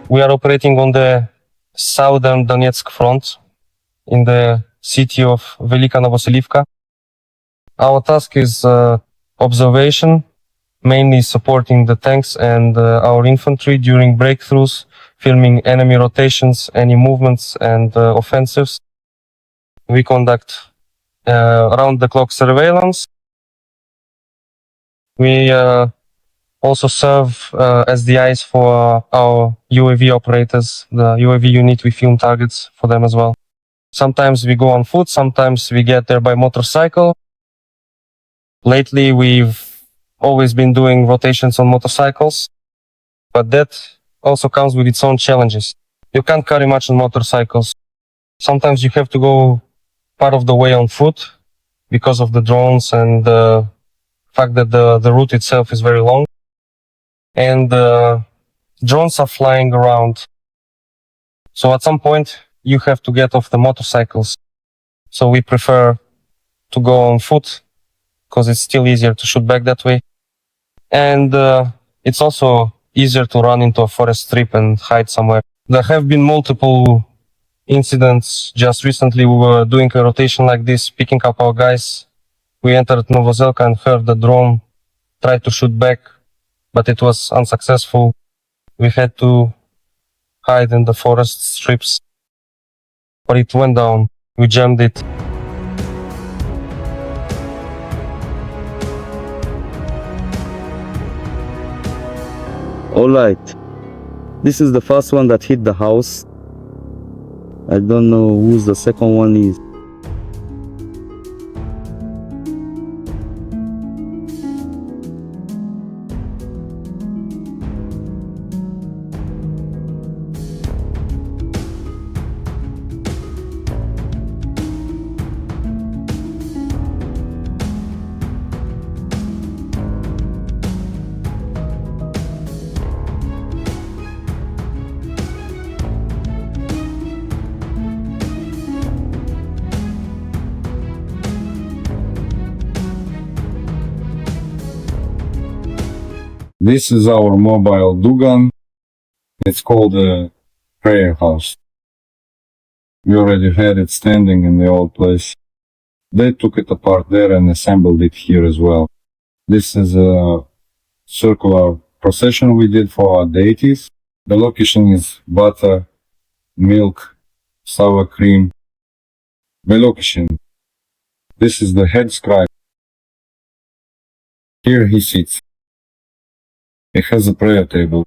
We are operating on the southern Donetsk front in the city of Velika Novoselivka. Our task is observation, mainly supporting the tanks and our infantry during breakthroughs, filming enemy rotations, any movements and offensives. We conduct round-the-clock surveillance. We also serve as the eyes for our UAV operators, the UAV unit. We film targets for them as well. Sometimes we go on foot, sometimes we get there by motorcycle. Lately, we've always been doing rotations on motorcycles, but that also comes with its own challenges. You can't carry much on motorcycles. Sometimes you have to go part of the way on foot because of the drones and the fact that the route itself is very long. And drones are flying around. So at some point, you have to get off the motorcycles. So we prefer to go on foot because it's still easier to shoot back that way. And it's also easier to run into a forest strip and hide somewhere. There have been multiple incidents. Just recently, we were doing a rotation like this, picking up our guys. We entered Novoselka and heard the drone try to shoot back, but it was unsuccessful. We had to hide in the forest strips, but it went down. We jammed it. Alright, this is the first one that hit the house. I don't know who the second one is. This is our mobile Dugan. It's called a prayer house. We already had it standing in the old place. They took it apart there and assembled it here as well. This is a circular procession we did for our deities. The location is butter, milk, sour cream. The location. This is the head scribe. Here he sits. It has a prayer table.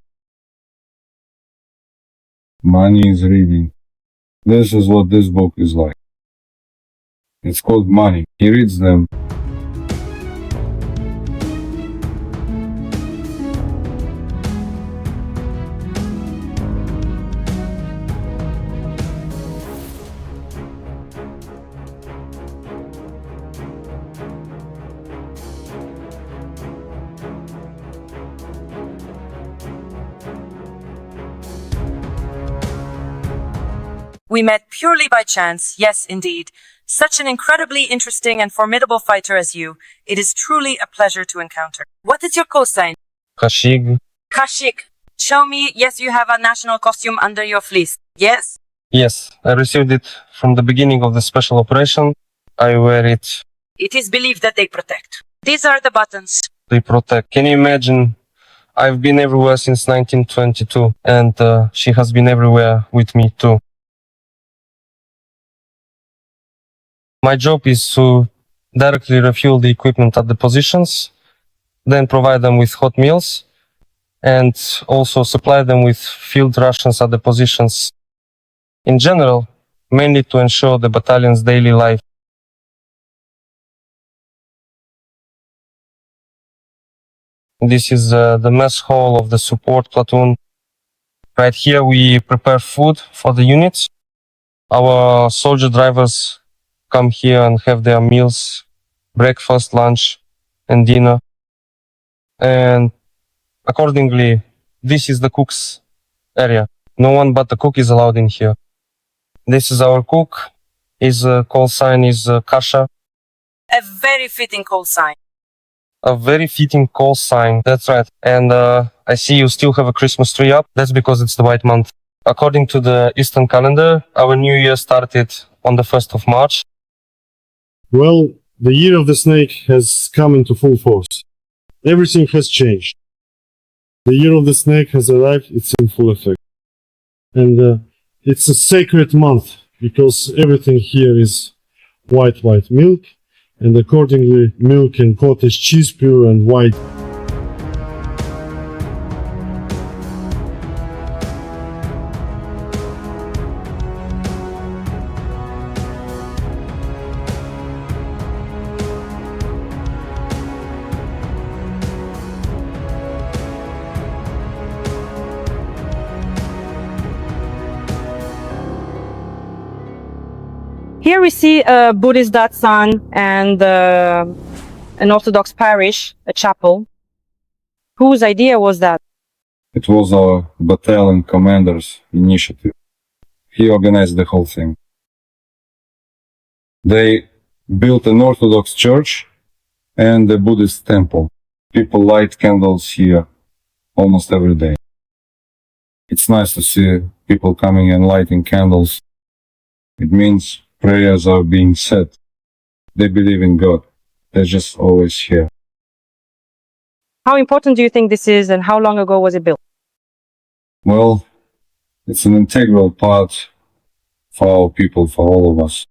Money is reading. This is what this book is like. It's called Money. He reads them. We met purely by chance, yes indeed. Such an incredibly interesting and formidable fighter as you. It is truly a pleasure to encounter. What is your cosign? Kashig. Kashik. Show me, yes, you have a national costume under your fleece. Yes? Yes, I received it from the beginning of the special operation. I wear it. It is believed that they protect. These are the buttons. They protect. Can you imagine? I've been everywhere since 1922, and she has been everywhere with me too. My job is to directly refuel the equipment at the positions, then provide them with hot meals, and also supply them with field rations at the positions. In general, mainly to ensure the battalion's daily life. This is the mess hall of the support platoon. Right here we prepare food for the units. Our soldier drivers come here and have their meals, breakfast, lunch, and dinner. And accordingly, this is the cook's area. No one but the cook is allowed in here. This is our cook. His call sign is Kasha. A very fitting call sign. A very fitting call sign. That's right. And I see you still have a Christmas tree up. That's because it's the white month. According to the Eastern calendar, our new year started on the 1st of March. Well, the year of the snake has come into full force. Everything has changed. The year of the snake has arrived, it's in full effect. And it's a sacred month because everything here is white milk, and accordingly milk and cottage cheese, pure and white. Here we see a Buddhist Datsan and an Orthodox parish, a chapel. Whose idea was that? It was our battalion commander's initiative. He organized the whole thing. They built an Orthodox church and a Buddhist temple. People light candles here almost every day. It's nice to see people coming and lighting candles. It means prayers are being said. They believe in God. They're just always here. How important do you think this is, and how long ago was it built? Well, it's an integral part for our people, for all of us.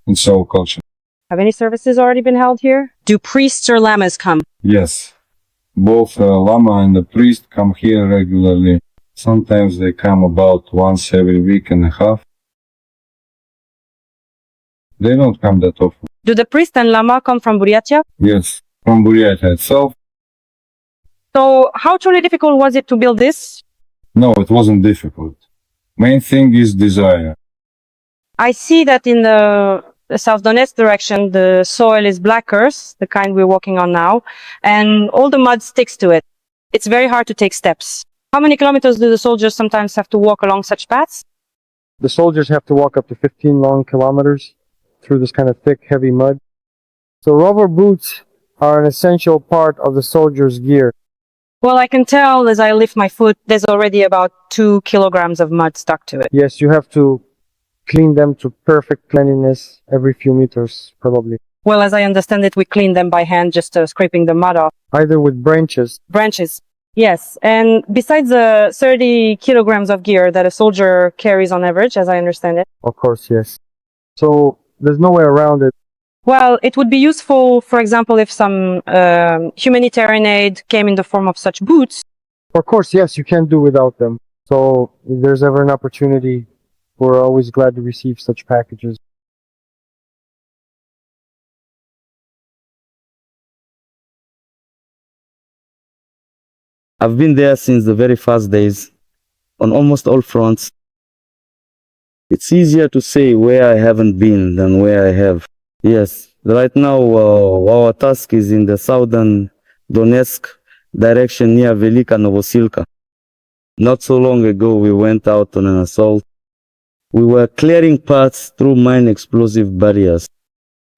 It's our culture. Have any services already been held here? Do priests or lamas come? Yes, both Lama and the priest come here regularly. Sometimes they come about once every week and a half. They don't come that often. Do the priest and lama come from Buryatia? Yes, from Buryat itself. So how truly difficult was it to build this? No, it wasn't difficult. Main thing is desire. I see that in the South Donetsk direction, the soil is black earth, the kind we're walking on now, and all the mud sticks to it. It's very hard to take steps. How many kilometers do the soldiers sometimes have to walk along such paths? The soldiers have to walk up to 15 long kilometers through this kind of thick, heavy mud. So rubber boots are an essential part of the soldier's gear. Well, I can tell as I lift my foot, there's already about 2 kilograms of mud stuck to it. Yes, you have to clean them to perfect cleanliness every few meters, probably. Well, as I understand it, we clean them by hand, just scraping the mud off. Either with branches. Branches. Yes, and besides the 30 kilograms of gear that a soldier carries on average, as I understand it. Of course, yes. So there's no way around it. Well, it would be useful, for example, if some humanitarian aid came in the form of such boots. Of course, yes, you can't do without them. So if there's ever an opportunity, we're always glad to receive such packages. I've been there since the very first days, on almost all fronts. It's easier to say where I haven't been than where I have. Yes, right now our task is in the southern Donetsk direction near Velika Novosilka. Not so long ago we went out on an assault. We were clearing paths through mine explosive barriers.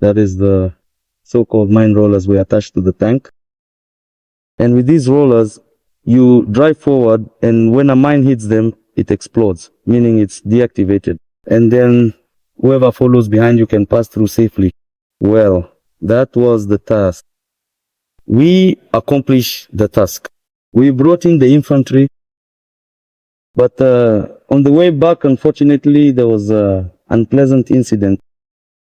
That is the so-called mine rollers we attached to the tank. And with these rollers, you drive forward, and when a mine hits them, it explodes, meaning it's deactivated. And then whoever follows behind you can pass through safely. Well, that was the task. We accomplished the task. We brought in the infantry, but on the way back, unfortunately, there was an unpleasant incident.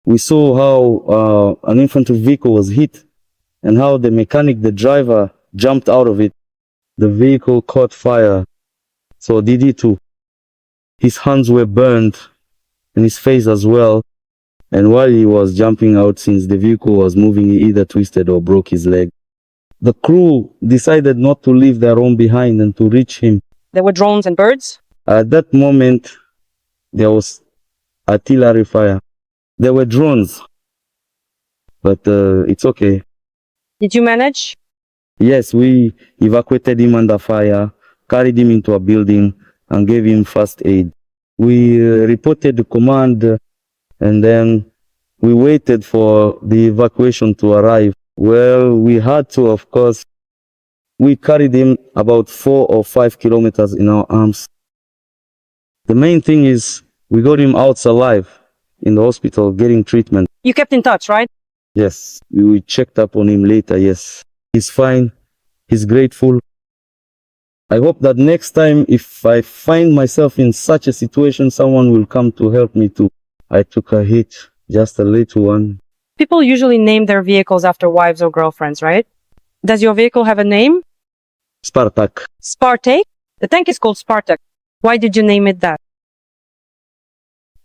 We saw how an infantry vehicle was hit and how the mechanic, the driver, jumped out of it. The vehicle caught fire, so did he too. His hands were burned and his face as well. And while he was jumping out, since the vehicle was moving, he either twisted or broke his leg. The crew decided not to leave their own behind and to reach him. There were drones and birds. At that moment, there was artillery fire. There were drones, but it's okay. Did you manage? Yes, we evacuated him under fire, carried him into a building, and gave him first aid. We reported the command, and then we waited for the evacuation to arrive. Well, we had to, of course. We carried him about 4 or 5 kilometers in our arms. The main thing is we got him out alive in the hospital getting treatment. You kept in touch, right? Yes, we checked up on him later, yes. He's fine. He's grateful. I hope that next time if I find myself in such a situation, someone will come to help me too. I took a hit, just a little one. People usually name their vehicles after wives or girlfriends, right? Does your vehicle have a name? Spartak. Spartak? The tank is called Spartak. Why did you name it that?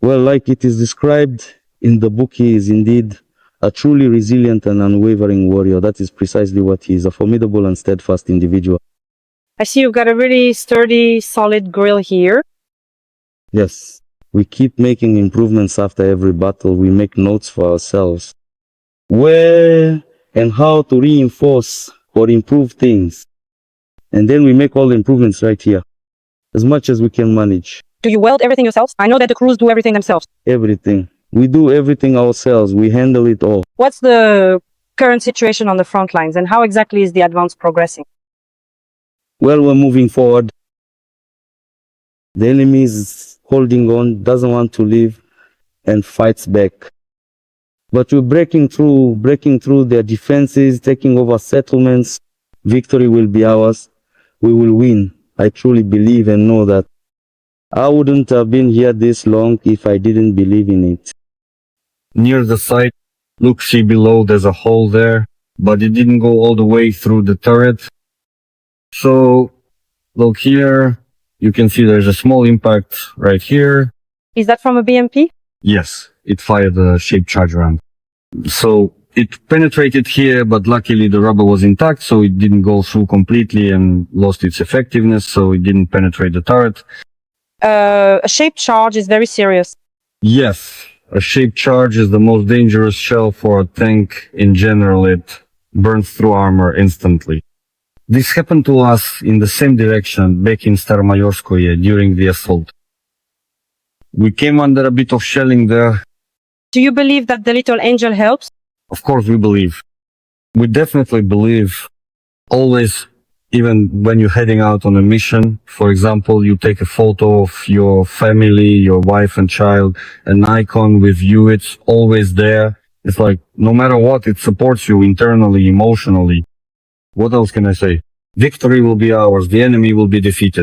Well, like it is described in the book, he is indeed a truly resilient and unwavering warrior. That is precisely what he is, a formidable and steadfast individual. I see you've got a really sturdy, solid grill here. Yes, we keep making improvements after every battle. We make notes for ourselves. Where and how to reinforce or improve things. And then we make all the improvements right here, as much as we can manage. Do you weld everything yourselves? I know that the crews do everything themselves. Everything. We do everything ourselves. We handle it all. What's the current situation on the front lines and how exactly is the advance progressing? Well, we're moving forward. The enemy is holding on, doesn't want to leave, and fights back. But we're breaking through their defenses, taking over settlements. Victory will be ours. We will win. I truly believe and know that. I wouldn't have been here this long if I didn't believe in it. Near the site, look, see below, there's a hole there, but it didn't go all the way through the turret. So, look here, you can see there's a small impact right here. Is that from a BMP? Yes, it fired a shaped charge round. So, it penetrated here, but luckily the rubber was intact, so it didn't go through completely and lost its effectiveness, so it didn't penetrate the turret. A shaped charge is very serious. Yes, a shaped charge is the most dangerous shell for a tank in general. It burns through armor instantly. This happened to us in the same direction back in Staromayorskoye during the assault. We came under a bit of shelling there. Do you believe that the little angel helps? Of course we believe. We definitely believe. Always, even when you're heading out on a mission, for example, you take a photo of your family, your wife and child, an icon with you, it's always there. It's like, no matter what, it supports you internally, emotionally. What else can I say? Victory will be ours. The enemy will be defeated.